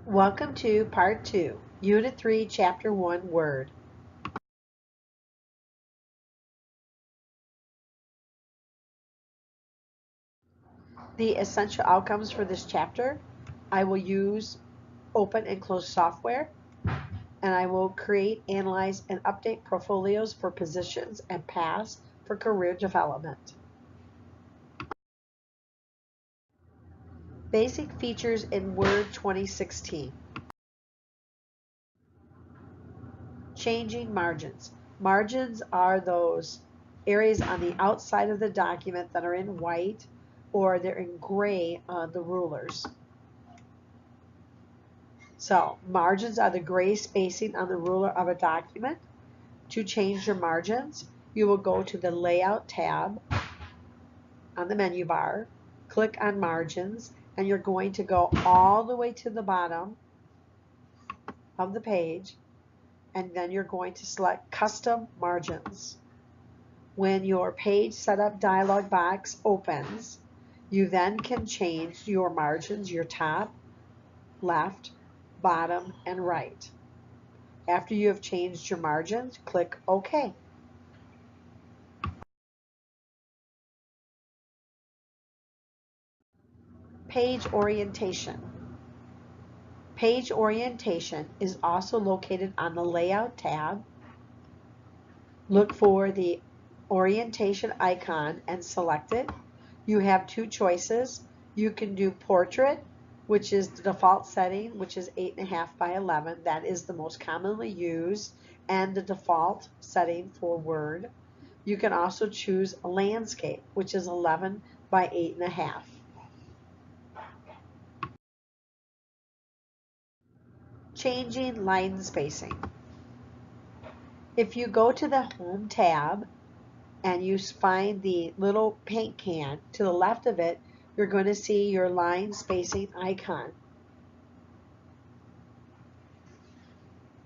Welcome to Part 2, Unit 3, Chapter 1, Word. The essential outcomes for this chapter, I will use open and close software, and I will create, analyze, and update portfolios for positions and paths for career development. Basic features in Word 2016. Changing margins. Margins are those areas on the outside of the document that are in white or they're in gray on the rulers. So margins are the gray spacing on the ruler of a document. To change your margins, you will go to the Layout tab on the menu bar, click on Margins, and you're going to go all the way to the bottom of the page, and then you're going to select Custom Margins. When your Page Setup dialog box opens, you then can change your margins, your top, left, bottom, and right. After you have changed your margins, click OK. Page orientation. Page orientation is also located on the Layout tab. Look for the orientation icon and select it. You have two choices. You can do Portrait, which is the default setting, which is 8.5 by 11. That is the most commonly used and the default setting for Word. You can also choose Landscape, which is 11 by 8.5. Changing line spacing. If you go to the Home tab and you find the little paint can, to the left of it, you're going to see your line spacing icon.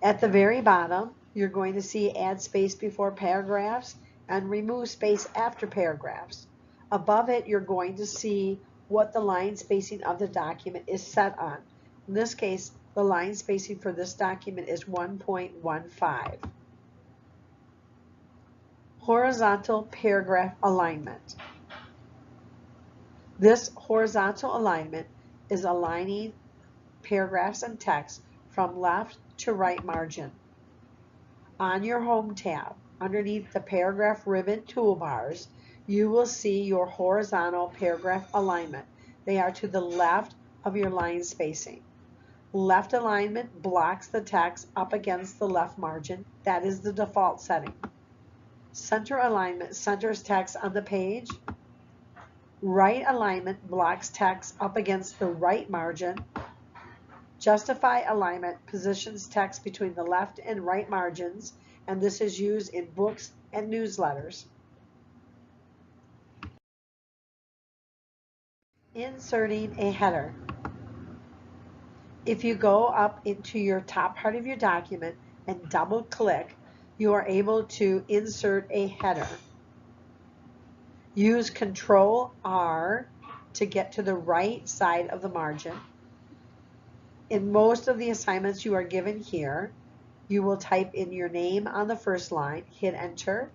At the very bottom, you're going to see add space before paragraphs and remove space after paragraphs. Above it, you're going to see what the line spacing of the document is set on. In this case, the line spacing for this document is 1.15. Horizontal paragraph alignment. This horizontal alignment is aligning paragraphs and text from left to right margin. On your Home tab, underneath the paragraph ribbon toolbars, you will see your horizontal paragraph alignment. They are to the left of your line spacing. Left alignment blocks the text up against the left margin. That is the default setting. Center alignment centers text on the page. Right alignment blocks text up against the right margin. Justify alignment positions text between the left and right margins, and this is used in books and newsletters. Inserting a header. If you go up into your top part of your document and double click, you are able to insert a header. Use Control R to get to the right side of the margin. In most of the assignments you are given here, you will type in your name on the first line, hit enter.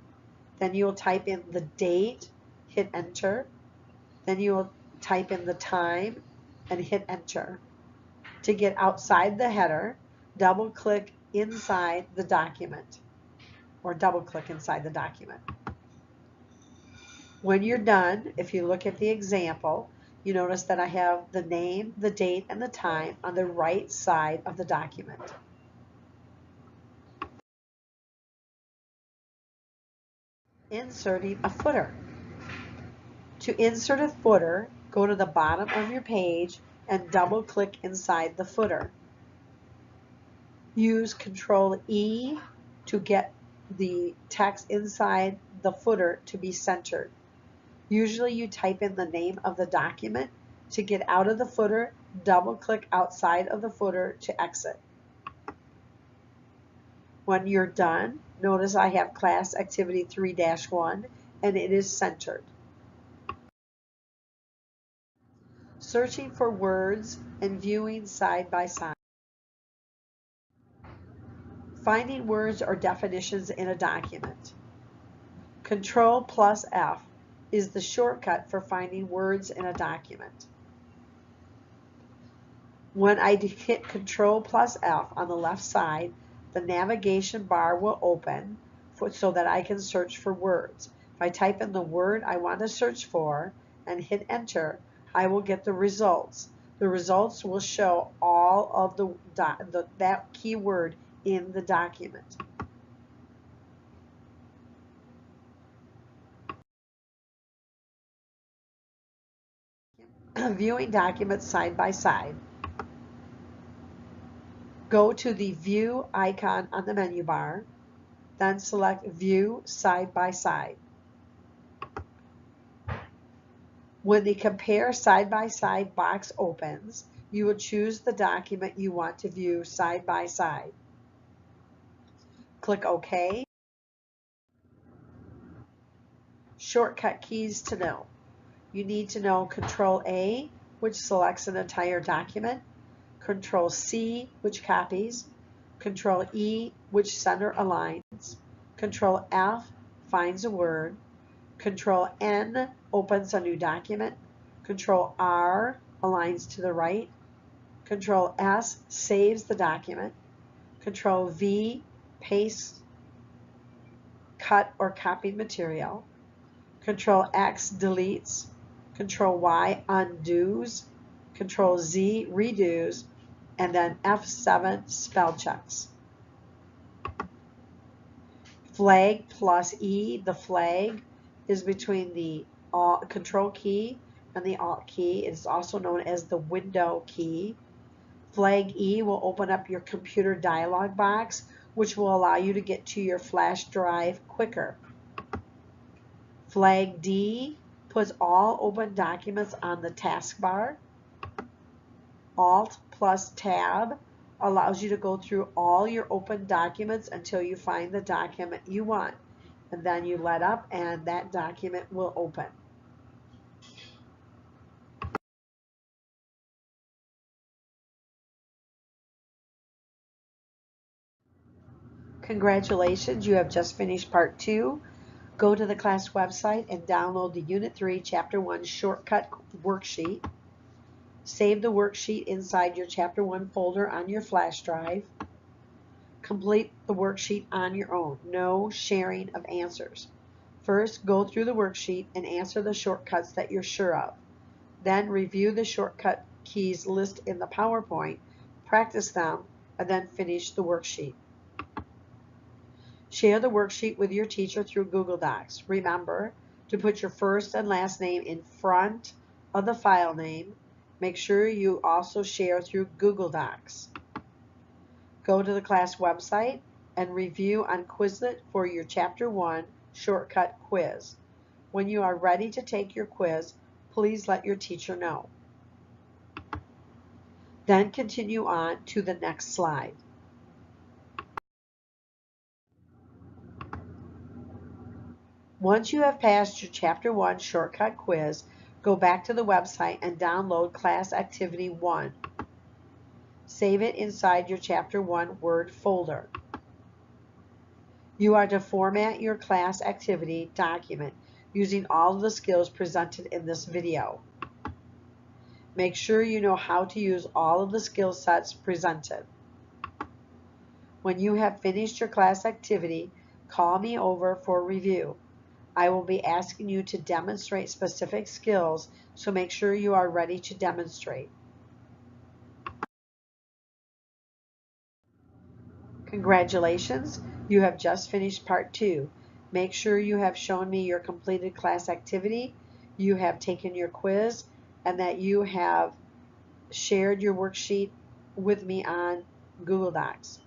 Then you will type in the date, hit enter. Then you will type in the time and hit enter. To get outside the header, double click inside the document or double click inside the document. When you're done, if you look at the example, you notice that I have the name, the date, and the time on the right side of the document. Inserting a footer. To insert a footer, go to the bottom of your page and double click inside the footer. Use Control E to get the text inside the footer to be centered. Usually you type in the name of the document. To get out of the footer, double click outside of the footer to exit. When you're done, notice I have Class Activity 3-1 and it is centered. Searching for words and viewing side by side. Finding words or definitions in a document. Control plus F is the shortcut for finding words in a document. When I hit Control plus F on the left side, the navigation bar will open so that I can search for words. If I type in the word I want to search for and hit enter, I will get the results. The results will show all of that keyword in the document. Viewing documents side by side. Go to the View icon on the menu bar, then select View Side by Side. When the Compare Side by Side box opens, you will choose the document you want to view side by side. Click OK. Shortcut keys to know. You need to know Control A, which selects an entire document, Control C, which copies, Control E, which center aligns, Control F finds a word, Control N opens a new document, Control R aligns to the right, Control S saves the document, Control V pastes cut or copied material, Control X deletes, Control Y undoes, Control Z redos, and then F7 spell checks. Flag plus E, the flag, is between the Control key and the Alt key. It is also known as the window key. Flag E will open up your computer dialog box, which will allow you to get to your flash drive quicker. Flag D puts all open documents on the taskbar. Alt plus Tab allows you to go through all your open documents until you find the document you want. And then you let up and that document will open. Congratulations, you have just finished part 2. Go to the class website and download the Unit 3 Chapter 1 shortcut worksheet. Save the worksheet inside your Chapter 1 folder on your flash drive. Complete the worksheet on your own. No sharing of answers. First, go through the worksheet and answer the shortcuts that you're sure of. Then review the shortcut keys list in the PowerPoint, practice them, and then finish the worksheet. Share the worksheet with your teacher through Google Docs. Remember to put your first and last name in front of the file name. Make sure you also share through Google Docs. Go to the class website and review on Quizlet for your Chapter 1 shortcut quiz. When you are ready to take your quiz, please let your teacher know. Then continue on to the next slide. Once you have passed your Chapter 1 shortcut quiz, go back to the website and download Class Activity 1. Save it inside your Chapter 1 Word folder. You are to format your class activity document using all of the skills presented in this video. Make sure you know how to use all of the skill sets presented. When you have finished your class activity, call me over for review. I will be asking you to demonstrate specific skills, so make sure you are ready to demonstrate. Congratulations, you have just finished part 2. Make sure you have shown me your completed class activity, you have taken your quiz, and that you have shared your worksheet with me on Google Docs.